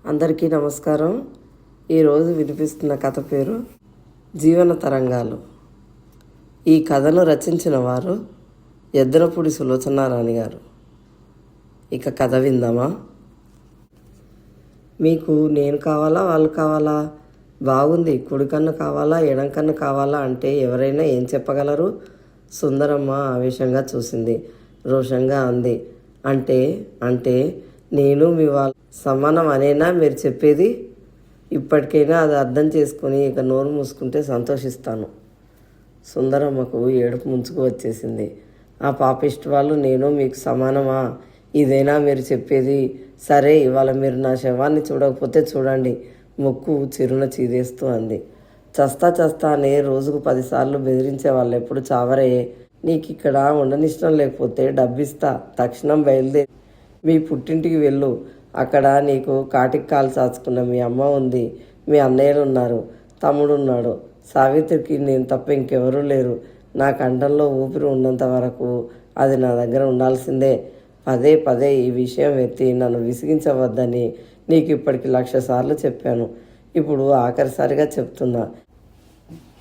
అందరికీ నమస్కారం. ఈరోజు వినిపిస్తున్న కథ పేరు జీవన తరంగాలు. ఈ కథను రచించిన వారు ఎద్దనపూడి సులోచనారాణి గారు. ఇక కథ విందామా? మీకు నేను కావాలా, వాళ్ళు కావాలా? బాగుంది, కుడి కన్ను కావాలా, ఎడం కన్ను కావాలా అంటే ఎవరైనా ఏం చెప్పగలరు? సుందరమ్మ ఆవేశంగా చూసింది. రోషంగా అంది, అంటే అంటే నేను మీ వాళ్ళ సమానం అనేనా మీరు చెప్పేది? ఇప్పటికైనా అది అర్థం చేసుకొని ఇక నోరు మూసుకుంటే సంతోషిస్తాను. సుందరమ్మకు ఏడుపు ముంచుకు వచ్చేసింది. ఆ పాపిష్టి వాళ్ళు నేను మీకు సమానమా? ఇదేనా మీరు చెప్పేది? సరే, ఇవాళ మీరు నా శవాన్ని చూడకపోతే చూడండి, ముక్కు చిరున చీదేస్తూ అంది. చస్తా అనే రోజుకు 10 సార్లు బెదిరించే వాళ్ళు ఎప్పుడు చావరే. నీకు ఇక్కడ ఉండనిష్టం లేకపోతే డబ్బిస్తా, తక్షణం బయలుదేరి మీ పుట్టింటికి వెళ్ళు. అక్కడ నీకు కాటికి కాలు చాచుకున్న మీ అమ్మ ఉంది, మీ అన్నయ్యలు ఉన్నారు, తమ్ముడు ఉన్నాడు. సావిత్రికి నేను తప్ప ఇంకెవరూ లేరు. నా కంఠంలో ఊపిరి ఉన్నంత వరకు అది నా దగ్గర ఉండాల్సిందే. పదే ఈ విషయం ఎత్తి నన్ను విసిగించవద్దని నీకు ఇప్పటికి 1,00,000 సార్లు చెప్పాను. ఇప్పుడు ఆఖరిసారిగా చెప్తున్నా,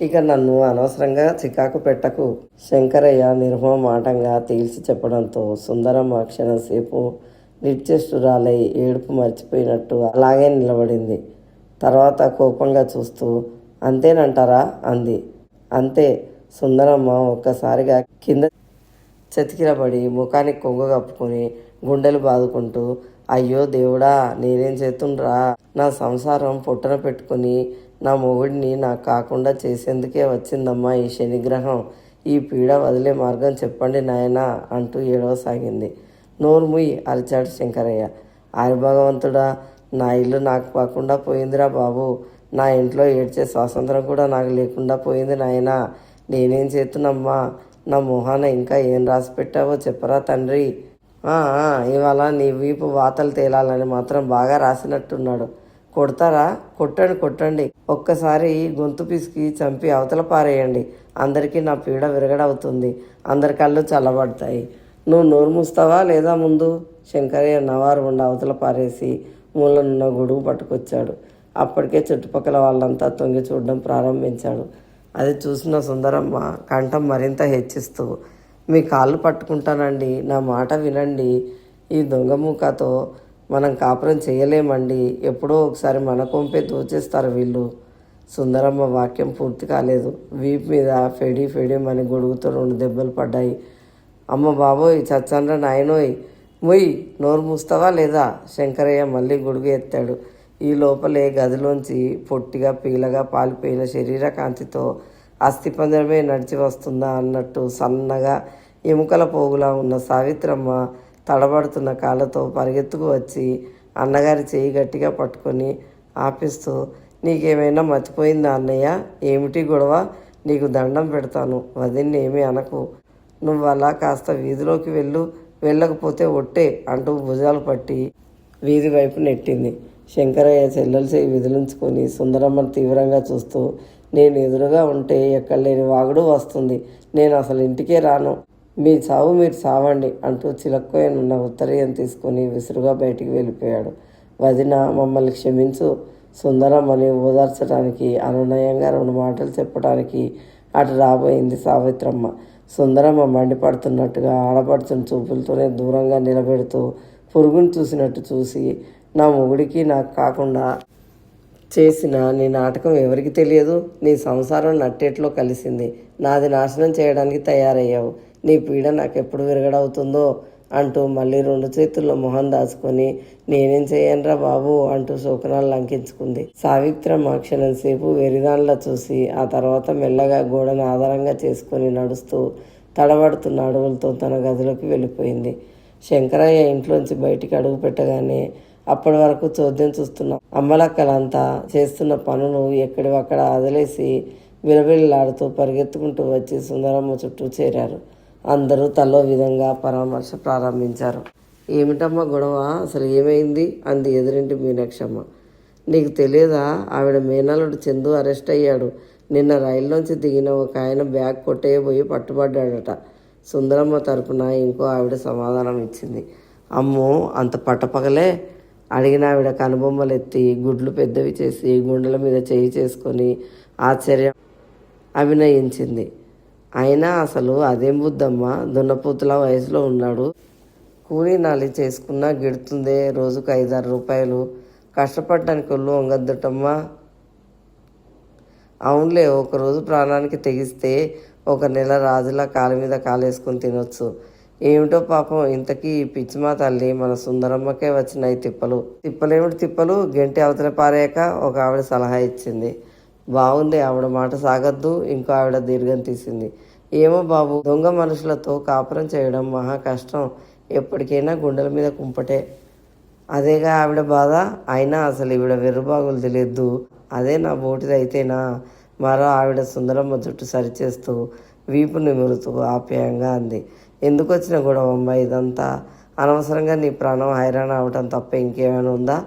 ఇక నన్ను అనవసరంగా చికాకు పెట్టకు. శంకరయ్య నిర్మమాటంగా తేల్చి చెప్పడంతో సుందరమ్మ క్షణం సేపు నిర్చేష్టురాలై ఏడుపు మర్చిపోయినట్టు అలాగే నిలబడింది. తర్వాత కోపంగా చూస్తూ, అంతేనంటారా అంది. అంతే. సుందరమ్మ ఒక్కసారిగా కింద చతికిలబడి ముఖానికి కొంగు కప్పుకొని గుండెలు బాదుకుంటూ, అయ్యో దేవుడా, నేనేం చేతుండ్రా? నా సంసారం పొట్టన పెట్టుకుని నా మొగుడిని నాకు కాకుండా చేసేందుకే వచ్చిందమ్మా ఈ శనిగ్రహం. ఈ పీడ వదిలే మార్గం చెప్పండి నాయనా అంటూ ఏడవసాగింది. నోరు ముయ్యి అరిచాడు శంకరయ్య. ఆరి భగవంతుడా, నా ఇల్లు నాకు కాకుండా పోయిందిరా బాబు. నా ఇంట్లో ఏడ్చే స్వాతంత్రం కూడా నాకు లేకుండా పోయింది నాయనా. నేనేం చేతునమ్మా? నా మొహాన ఇంకా ఏం రాసి పెట్టావో చెప్పరా తండ్రి. ఇవాళ నీ వీపు వాతలు తేలాలని మాత్రం బాగా రాసినట్టున్నాడు. కొడతారా? కొట్టండి. ఒక్కసారి గొంతు పిసికి చంపి అవతల పారేయండి. అందరికీ నా పీడ విరగడవుతుంది. అందరి కళ్ళు చల్లబడతాయి. నువ్వు నోరు మూస్తావా లేదా ముందు? శంకరయ్య నవారు ఉండి అవతల పారేసి మూలనున్న గొడుగు పట్టుకొచ్చాడు. అప్పటికే చుట్టుపక్కల వాళ్ళంతా తొంగి చూడడం ప్రారంభించాడు. అది చూసిన సుందరమ్మ కంఠం మరింత హెచ్చిస్తూ, మీ కాళ్ళు పట్టుకుంటానండి, నా మాట వినండి. ఈ దొంగమూకతో మనం కాపురం చేయలేమండి. ఎప్పుడో ఒకసారి మన కొంపే దోచేస్తారు వీళ్ళు. సుందరమ్మ వాక్యం పూర్తి కాలేదు. వీపు మీద ఫెడీ మని గొడుగుతో 2 దెబ్బలు పడ్డాయి. అమ్మ బాబోయ్, చచ్చండ్ర నాయనోయ్, మొయ్, నోరు మూస్తావా లేదా? శంకరయ్య మళ్ళీ గొడుగు ఎత్తాడు. ఈ లోపలే గదిలోంచి పొట్టిగా పీలగా పాలిపోయిన శరీర కాంతితో అస్థిపంజరమే నడిచి వస్తుందా అన్నట్టు సన్నగా ఎముకల పోగులా ఉన్న సావిత్రమ్మ తడబడుతున్న కాళ్ళతో పరిగెత్తుకు వచ్చి అన్నగారి చేయి గట్టిగా పట్టుకొని ఆపిస్తూ, నీకేమైనా మర్చిపోయిందా అన్నయ్య? ఏమిటి గొడవ? నీకు దండం పెడతాను, వదిన్ని ఏమీ అనకు. నువ్వు అలా కాస్త వీధిలోకి వెళ్ళకపోతే ఒట్టే అంటూ భుజాలు పట్టి వీధి వైపు నెట్టింది. శంకరయ్య చెల్లెలు చేయి విదిలించుకొని సుందరమ్మను తీవ్రంగా చూస్తూ, నేను ఎదురుగా ఉంటే ఎక్కడలేని వాగుడు వస్తుంది. నేను అసలు ఇంటికే రాను. మీ చావు మీరు చావండి అంటూ చిలక్కోయనున్న ఉత్తరీయం తీసుకొని విసురుగా బయటికి వెళ్ళిపోయాడు. వదిన, మమ్మల్ని క్షమించు. సుందరమ్మని ఓదార్చడానికి, అనునయంగా 2 మాటలు చెప్పడానికి అటు రాబోయింది సావిత్రమ్మ. సుందరమ్మ మండిపడుతున్నట్టుగా ఆడపడుతున్న చూపులతోనే దూరంగా నిలబెడుతూ పురుగును చూసినట్టు చూసి, నా మొగుడికి నాకు కాకుండా చేసిన నీ నాటకం ఎవరికి తెలియదు? నీ సంసారం నట్టేట్లో కలిసింది. నాది నాశనం చేయడానికి తయారయ్యావు. నీ పీడ నాకెప్పుడు విరగడవుతుందో అంటూ మళ్ళీ 2 చేతుల్లో మొహం దాచుకొని, నేనేం చేయనురా బాబు అంటూ శోకనాలు లంకించుకుంది. సావిత్రమ్మ క్షణం సేపు వెరిదాన్లా చూసి ఆ తర్వాత మెల్లగా గోడను ఆధారంగా చేసుకొని నడుస్తూ తడబడుతున్న అడుగులతో తన గదిలోకి వెళ్ళిపోయింది. శంకరయ్య ఇంట్లోంచి బయటికి అడుగు పెట్టగానే అప్పటి వరకు చోద్యం చూస్తున్న అమ్మలక్కలంతా చేస్తున్న పనులు ఎక్కడివక్కడ వదిలేసి విలవిల్లాడుతూ పరిగెత్తుకుంటూ వచ్చి సుందరమ్మ చుట్టూ చేరారు. అందరూ తలో విధంగా పరామర్శ ప్రారంభించారు. ఏమిటమ్మా గొడవ? అసలు ఏమైంది అంది ఎదురింటి మీనాక్షమ్మ. నీకు తెలియదా? ఆవిడ మేనల్లుడు చందు అరెస్ట్ అయ్యాడు. నిన్న రైల్లోంచి దిగిన ఒక ఆయన బ్యాగ్ కొట్టేయబోయి పట్టుబడ్డాడట. సుందరమ్మ తరపున ఇంకో ఆవిడ సమాధానం ఇచ్చింది. అమ్మో, అంత పట్టపగలే? అడిగిన ఆవిడ కనుబొమ్మలు ఎత్తి గుడ్లు పెద్దవి చేసి గుండెల మీద చేయి చేసుకొని ఆశ్చర్యం అభినయించింది. అయినా అసలు అదేం బుద్ధమ్మ, దున్నపోతుల వయసులో ఉన్నాడు, కూలీ నాలి చేసుకున్నా గిడుతుందే రోజుకు 5-6 రూపాయలు, కష్టపడడానికి ఒళ్ళు వంగద్దటమ్మా. అవునులే, ఒకరోజు ప్రాణానికి తెగిస్తే 1 నెల రాజులా కాలు మీద కాలేసుకొని తినొచ్చు. ఏమిటో పాపం, ఇంతకీ ఈ పిచ్చిమా తల్లి మన సుందరమ్మకే వచ్చినాయి తిప్పలు. తిప్పలేమిటి తిప్పలు, గెంటి అవతల పారాక ఒక ఆవిడ సలహా ఇచ్చింది. బాగుంది, ఆవిడ మాట సాగద్దు. ఇంకో ఆవిడ దీర్ఘం తీసింది. ఏమో బాబు, దొంగ మనుషులతో కాపురం చేయడం మహా కష్టం, ఎప్పటికైనా గుండెల మీద కుంపటే. అదేగా ఆవిడ బాధ. అయినా అసలు ఈవిడ వెర్రుబాగులు తెలియద్దు, అదే నా బోటిదైతేనా. మరో ఆవిడ సుందరమ్మ జుట్టు సరిచేస్తూ వీపు నిమురుతూ ఆప్యాయంగా అంది. ఎందుకు వచ్చిన గొడవమ్మ ఇదంతా? అనవసరంగా నీ ప్రాణం హైరాణ అవటం తప్ప ఇంకేమైనా ఉందా?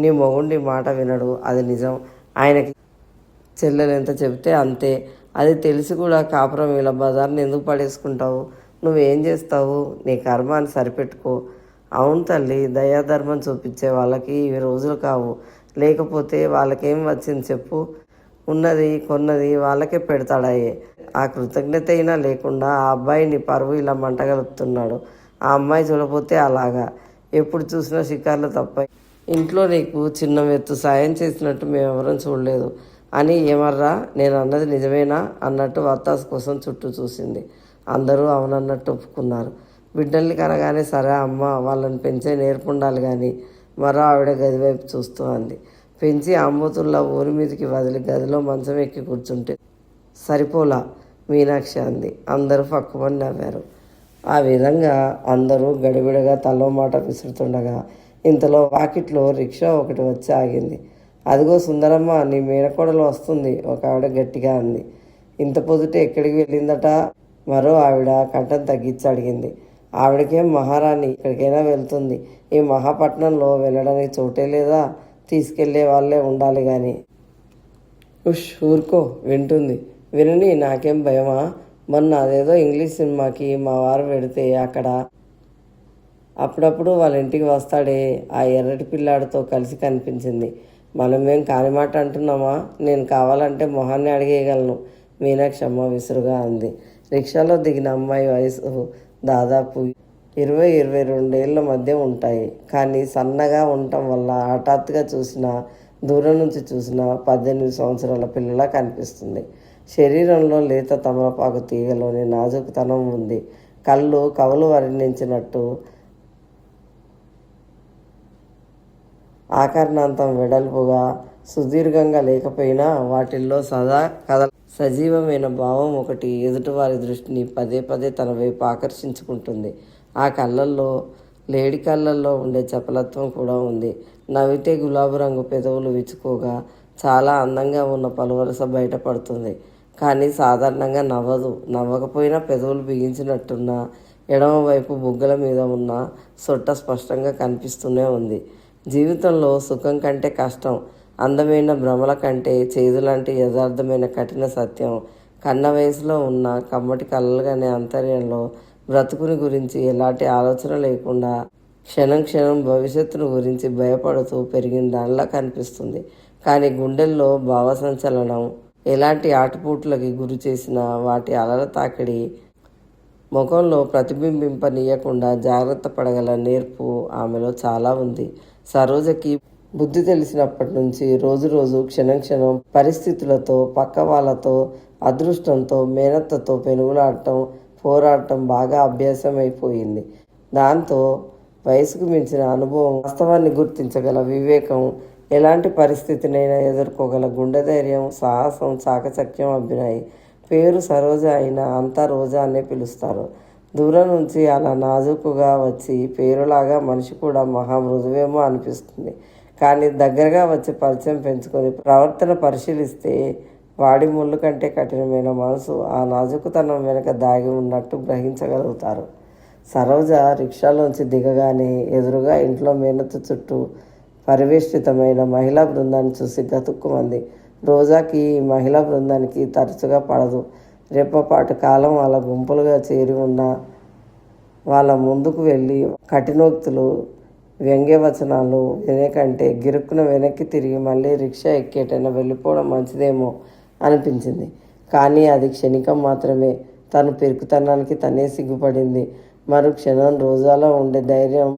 నీ మొగుండి మాట వినడు, అది నిజం. ఆయనకి చెల్లెలు ఎంత చెబితే అంతే. అది తెలిసి కూడా కాపురం ఇలా బజార్ని ఎందుకు పడేసుకుంటావు? నువ్వేం చేస్తావు? నీ కర్మాన్ని సరిపెట్టుకో. అవును తల్లి, దయాధర్మం చూపించే వాళ్ళకి ఇవి రోజులు కావు. లేకపోతే వాళ్ళకేం వచ్చింది చెప్పు? ఉన్నది కొన్నది వాళ్ళకే పెడతాడాయే. ఆ కృతజ్ఞత అయినా లేకుండా ఆ అబ్బాయిని పరువు ఇలా మంటగలుపుతున్నాడు. ఆ అమ్మాయి చూడపోతే అలాగా. ఎప్పుడు చూసినా షికార్లు తప్ప ఇంట్లో నీకు చిన్న మెత్తు సాయం చేసినట్టు మేమెవరం చూడలేదు అని. ఏమర్రా, నేను అన్నది నిజమేనా అన్నట్టు వత్తాసు కోసం చుట్టూ చూసింది. అందరూ అవునన్నట్టు ఒప్పుకున్నారు. బిడ్డల్ని కనగానే సరే అమ్మ, వాళ్ళని పెంచే నేర్పుండాలి కానీ. మరో ఆవిడ గదివైపు చూస్తూ అంది. పెంచి ఆంబోతుల్లా ఊరి మీదకి వదిలి గదిలో మంచం ఎక్కి కూర్చుంటే సరిపోలా మీనాక్షి అంది. అందరూ పక్కుమని నవ్వారు. ఆ విధంగా అందరూ గడిబిడగా తలో మాట విసురుతుండగా ఇంతలో వాకిట్లో రిక్షా ఒకటి వచ్చి ఆగింది. అదిగో సుందరమ్మ, నీ మేనకోడలు వస్తుంది, ఒక ఆవిడ గట్టిగా అంది. ఇంత పొద్దుటే ఎక్కడికి వెళ్ళిందట? మరో ఆవిడ కంఠం తగ్గించి అడిగింది. ఆవిడకేం మహారాణి, ఎక్కడికైనా వెళ్తుంది. ఈ మహాపట్నంలో వెళ్ళడానికి చోటే లేదా? తీసుకెళ్లే వాళ్ళే ఉండాలి కానీ. ఉష్, ఊరుకో, వింటుంది. వినని, నాకేం భయమా? మొన్న అదేదో ఇంగ్లీష్ సినిమాకి మా వారు పెడితే అక్కడ అప్పుడప్పుడు వాళ్ళ ఇంటికి వస్తాడే, ఆ ఎర్రటి పిల్లాడితో కలిసి కనిపించింది. మనమేం కాని మాట అంటున్నామా? నేను కావాలంటే మొహాన్ని అడిగేయగలను, మీనాక్షి అమ్మ విసురుగా అంది. రిక్షాలో దిగిన అమ్మాయి వయసు దాదాపు 20-22 ఏళ్ళ మధ్య ఉంటాయి. కానీ సన్నగా ఉండటం వల్ల హఠాత్తుగా చూసినా, దూరం నుంచి చూసినా 18 సంవత్సరాల పిల్లలా కనిపిస్తుంది. శరీరంలో లేత తమలపాకు తీగలోని నాజుకుతనం ఉంది. కళ్ళు కవులు వర్ణించినట్టు ఆకర్ణాంతం వెడల్పుగా సుదీర్ఘంగా లేకపోయినా వాటిల్లో సదా సజీవమైన భావం ఒకటి ఎదుటివారి దృష్టిని పదే పదే తన వైపు ఆకర్షించుకుంటుంది. ఆ కళ్ళల్లో, లేడి కళ్ళల్లో ఉండే చపలత్వం కూడా ఉంది. నవ్వితే గులాబీ రంగు పెదవులు విచ్చుకోగా చాలా అందంగా ఉన్న పలువరస బయటపడుతుంది. కానీ సాధారణంగా నవ్వదు. నవ్వకపోయినా పెదవులు బిగించినట్టున్న ఎడమ వైపు బుగ్గల మీద ఉన్న సొట్ట స్పష్టంగా కనిపిస్తూనే ఉంది. జీవితంలో సుఖం కంటే కష్టం, అందమైన భ్రమల కంటే చేదులాంటి యథార్థమైన కఠిన సత్యం కన్న వయసులో ఉన్న కమ్మటి కలలుగానే అంతర్యంలో బ్రతుకుని గురించి ఎలాంటి ఆలోచన లేకుండా క్షణం క్షణం భవిష్యత్తును గురించి భయపడుతూ పెరిగిన దానిలా కనిపిస్తుంది. కానీ గుండెల్లో భావసంచలనం ఎలాంటి ఆటుపోట్లకి గురి చేసినా వాటి అలల తాకిడి ముఖంలో ప్రతిబింబింపనీయకుండా జాగ్రత్త పడగల నేర్పు ఆమెలో చాలా ఉంది. సరోజకి బుద్ధి తెలిసినప్పటి నుంచి రోజు రోజు క్షణం క్షణం పరిస్థితులతో, పక్క వాళ్ళతో, అదృష్టంతో, మేనత్తతో పెనుగులాడటం, పోరాడటం బాగా అభ్యాసం అయిపోయింది. దాంతో వయసుకు మించిన అనుభవం, వాస్తవాన్ని గుర్తించగల వివేకం, ఎలాంటి పరిస్థితినైనా ఎదుర్కోగల గుండె ధైర్యం, సాహసం, చాకచక్యం అబ్బినాయి. పేరు సరోజ అయినా అంతా రోజా అనే పిలుస్తారు. దూరం నుంచి అలా నాజుకుగా వచ్చి పేరులాగా మనిషి కూడా మహా మృదువేమో అనిపిస్తుంది. కానీ దగ్గరగా వచ్చి పరిచయం పెంచుకొని ప్రవర్తన పరిశీలిస్తే వాడి ముళ్ళు కంటే కఠినమైన మనసు ఆ నాజుకుతనం వెనుక దాగి ఉన్నట్టు గ్రహించగలుగుతారు. సరోజ రిక్షాలోంచి దిగగానే ఎదురుగా ఇంట్లో మేనత్త చుట్టూ పరివేష్టితమైన మహిళా బృందాన్ని చూసి గతుక్కుమంది. రోజాకి ఈ మహిళా బృందానికి తరచుగా పడదు. రెప్పపాటు కాలం వాళ్ళ గుంపులుగా చేరి ఉన్న వాళ్ళ ముందుకు వెళ్ళి కఠినోక్తులు వ్యంగ్యవచనాలు వినకంటే గిరుక్కున వెనక్కి తిరిగి మళ్ళీ రిక్షా ఎక్కేటైనా వెళ్ళిపోవడం మంచిదేమో అనిపించింది. కానీ అది క్షణికం మాత్రమే. తను పెరుకుతనానికి తనే సిగ్గుపడింది. మరుక్షణం రోజాలో ఉండే ధైర్యం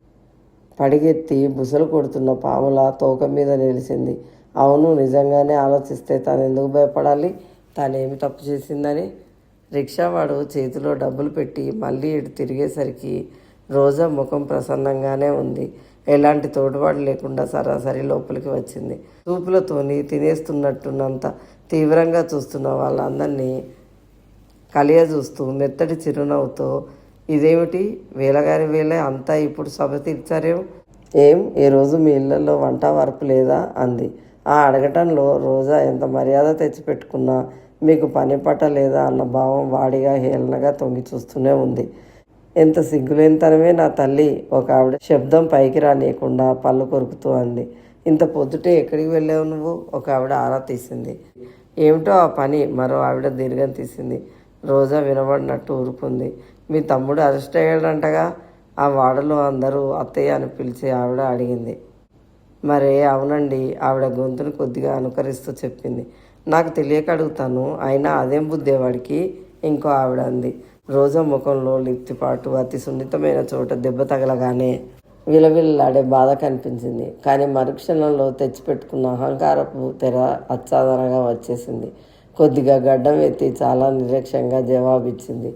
పడిగెత్తి బుసలు కొడుతున్న పాముల తోక మీద నిలిచింది. అవును, నిజంగానే ఆలోచిస్తే తను ఎందుకు భయపడాలి? తానేమి తప్పు చేసిందని? రిక్షావాడు చేతిలో డబ్బులు పెట్టి మళ్ళీ ఇటు తిరిగేసరికి రోజా ముఖం ప్రసన్నంగానే ఉంది. ఎలాంటి తోడుబాటు లేకుండా సరాసరి లోపలికి వచ్చింది. చూపులతోని తినేస్తున్నట్టున్నంత తీవ్రంగా చూస్తున్న వాళ్ళందరినీ కలియజూస్తూ మెత్తటి చిరునవ్వుతో, ఇదేమిటి వేలగారి వేలే అంతా ఇప్పుడు సభ తీర్చారేం? ఏం ఈ రోజు మీ ఇళ్లలో వంట వరపు లేదా అంది. ఆ అడగటంలో రోజా ఎంత మర్యాద తెచ్చిపెట్టుకున్నా మీకు పని పట్ట లేదా అన్న భావం వాడిగా హేళనగా తొంగి చూస్తూనే ఉంది. ఎంత సిగ్గులేనితనమే నా తల్లి, ఒక ఆవిడ శబ్దం పైకి రానియకుండా పళ్ళు కొరుకుతూ అంది. ఇంత పొద్దుటే ఎక్కడికి వెళ్ళావు నువ్వు? ఒక ఆవిడ ఆరా తీసింది. ఏమిటో ఆ పని, మరో ఆవిడ దీర్ఘం తీసింది. రోజా వినబడినట్టు ఊరుకుంది. మీ తమ్ముడు అరెస్ట్ అయ్యాడంటగా? ఆ వాడలో అందరూ అత్తయ్య అని పిలిచే ఆవిడ అడిగింది. మరే అవునండి, ఆవిడ గొంతును కొద్దిగా అనుకరిస్తూ చెప్పింది. నాకు తెలియక అడుగుతాను, అయినా అదేం బుద్ధేవాడికి? ఇంకో ఆవిడ అంది. రోజా ముఖంలో లిప్తిపాటు అతి సున్నితమైన చోట దెబ్బ తగలగానే విలవిల్లాడే బాధ కనిపించింది. కానీ మరుక్షణంలో తెచ్చిపెట్టుకున్న అహంకారపు తెర అచ్చాదనగా వచ్చేసింది. కొద్దిగా గడ్డం ఎత్తి చాలా నిర్లక్ష్యంగా జవాబిచ్చింది.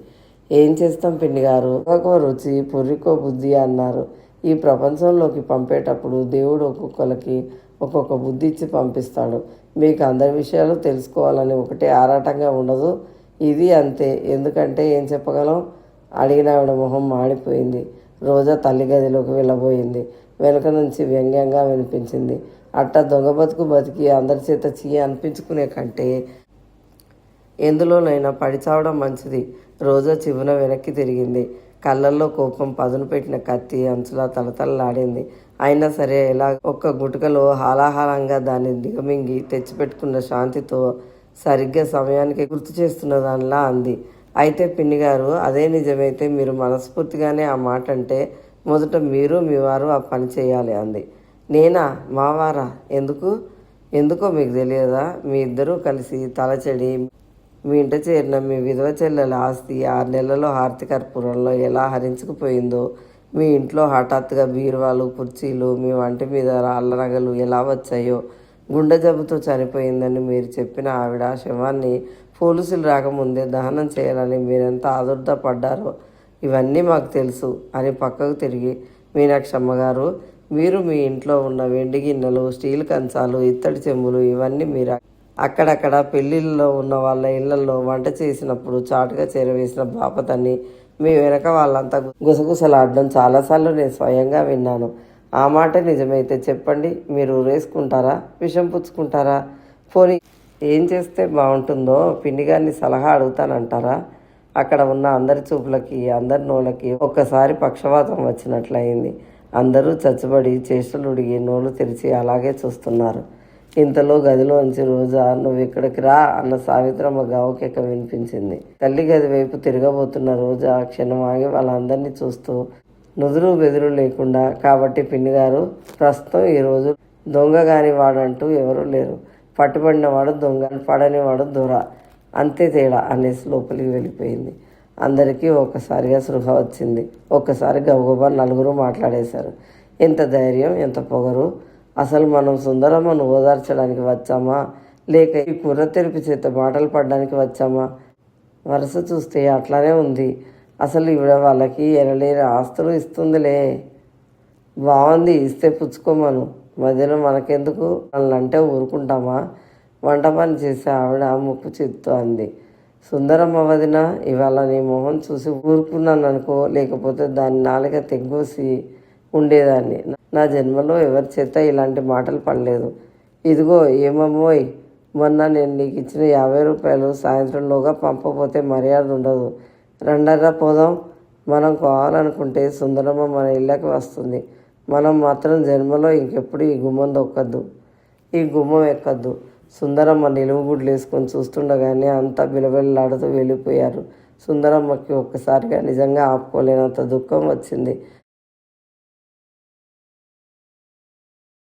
ఏం చేస్తాం పిన్ని గారు, ఒక్కొక్క రుచి పుర్రికో బుద్ధి అన్నారు. ఈ ప్రపంచంలోకి పంపేటప్పుడు దేవుడు ఒక్కొక్కరికి ఒక్కొక్క బుద్ధి ఇచ్చి పంపిస్తాడు. మీకు అందరి విషయాలు తెలుసుకోవాలని ఒకటే ఆరాటంగా ఉండదు. ఇది అంతే. ఎందుకంటే ఏం చెప్పగలం? అడిగిన ఆవిడ మొహం మాడిపోయింది. రోజా తల్లి గదిలోకి వెళ్ళబోయింది. వెనుక నుంచి వ్యంగ్యంగా వినిపించింది. అట్ట దొంగ బతుకు బతికి అందరి చేత అనిపించుకునే కంటే ఎందులోనైనా పడి చావడం మంచిది. రోజా చివున వెనక్కి తిరిగింది. కళ్ళల్లో కోపం పదును పెట్టిన కత్తి అంచులా తలతలలాడింది. అయినా సరే ఎలా ఒక్క గుటకలో హాలాహలంగా దాన్ని దిగమింగి తెచ్చిపెట్టుకున్న శాంతితో సరిగ్గా సమయానికి గుర్తు చేస్తున్న దానిలా అంది. అయితే పిన్నిగారు, అదే నిజమైతే మీరు మనస్ఫూర్తిగానే ఆ మాట అంటే మొదట మీరు మీ వారు ఆ పని చేయాలి అంది. నేనా? మావారా? ఎందుకో మీకు తెలియదా? మీ ఇద్దరూ కలిసి తలచెడి మీ ఇంట చేరిన మీ విధవ చెల్లెల ఆస్తి 6 నెలల్లో హారతి కర్పూరంలో ఎలా హరించుకుపోయిందో, మీ ఇంట్లో హఠాత్తుగా బీరువాలు కుర్చీలు మీ వంటి మీద రాళ్ళ నగలు ఎలా వచ్చాయో, గుండె జబ్బుతో చనిపోయిందని మీరు చెప్పిన ఆవిడ శవాన్ని పోలీసులు రాకముందే దహనం చేయాలని మీరెంత ఆదుర్ద పడ్డారో ఇవన్నీ మాకు తెలుసు అని పక్కకు తిరిగి, మీనాక్షమ్మ గారు, మీరు మీ ఇంట్లో ఉన్న వెండి గిన్నెలు, స్టీల్ కంచాలు, ఇత్తడి చెంబులు ఇవన్నీ మీరు అక్కడక్కడ పెళ్ళిళ్ళలో ఉన్న వాళ్ళ ఇళ్లలో వంట చేసినప్పుడు చాటుగా చేరవేసిన బాపతని మీ వెనక వాళ్ళంతా గుసగుసలాడడం చాలాసార్లు నేను స్వయంగా విన్నాను. ఆ మాట నిజమైతే చెప్పండి, మీరు ఊరేసుకుంటారా, విషం పుచ్చుకుంటారా? పోనీ ఏం చేస్తే బాగుంటుందో పిన్నిగారిని సలహా అడుగుతానంటారా? అక్కడ ఉన్న అందరి చూపులకి అందరి నోళ్ళకి ఒక్కసారి పక్షవాతం వచ్చినట్లయింది. అందరూ చచ్చుబడి చేష్టలు ఉడిగి నోళ్ళు తెరిచి అలాగే చూస్తున్నారు. ఇంతలో గదిలోంచి రోజా, నువ్వు ఇక్కడికి రా అన్న సావిత్రమ్మ గావుకెక్క వినిపించింది. తల్లి గది వైపు తిరగబోతున్న రోజా క్షణం ఆగి వాళ్ళందరినీ చూస్తూ, నుదురు బెదురు లేకుండా, కాబట్టి పిన్నిగారు, ప్రస్తుతం ఈరోజు దొంగ కాని వాడంటూ ఎవరూ లేరు. పట్టుబడినవాడు దొంగ, పడనివాడు దొర, అంతే తేడా అనేసి లోపలికి వెళ్ళిపోయింది. అందరికీ ఒక్కసారిగా సృహ వచ్చింది. ఒక్కసారి గబగబా నలుగురు మాట్లాడేశారు. ఎంత ధైర్యం, ఎంత పొగరు! అసలు మనం సుందరమ్మను ఓదార్చడానికి వచ్చామా, లేక ఈ కుర్ర తెరిపి చేత మాటలు పడడానికి వచ్చామా? వరుస చూస్తే అట్లానే ఉంది. అసలు ఈవిడ వాళ్ళకి ఎనలేని ఆస్తులు ఇస్తుందిలే. బాగుంది, ఇస్తే పుచ్చుకోమను. మధ్యలో మనకెందుకు? వాళ్ళంటే ఊరుకుంటామా? వంట పని చేసే ఆవిడ ముక్కు చిత్తు అంది. సుందరమ్మ వదిన, ఇవాళ నీ మొహం చూసి ఊరుకున్నాను అనుకో, లేకపోతే దాని నాలుక తెగ్గోసి ఉండేదాన్ని. నా జన్మలో ఎవరి చేత ఇలాంటి మాటలు పడలేదు. ఇదిగో ఏమమ్మోయ్, మొన్న నేను నీకు ఇచ్చిన 50 రూపాయలు సాయంత్రంలోగా పంపకపోతే మర్యాద ఉండదు. రండర్రా పోదాం. మనం కావాలనుకుంటే సుందరమ్మ మన ఇళ్ళకి వస్తుంది. మనం మాత్రం జన్మలో ఇంకెప్పుడు ఈ గుమ్మం ఎక్కద్దు. సుందరమ్మ నిలువుగుడ్లు వేసుకొని చూస్తుండగానే అంతా బిలబిల్లాడుతూ వెళ్ళిపోయారు. సుందరమ్మకి ఒక్కసారిగా నిజంగా ఆపుకోలేనంత దుఃఖం వచ్చింది.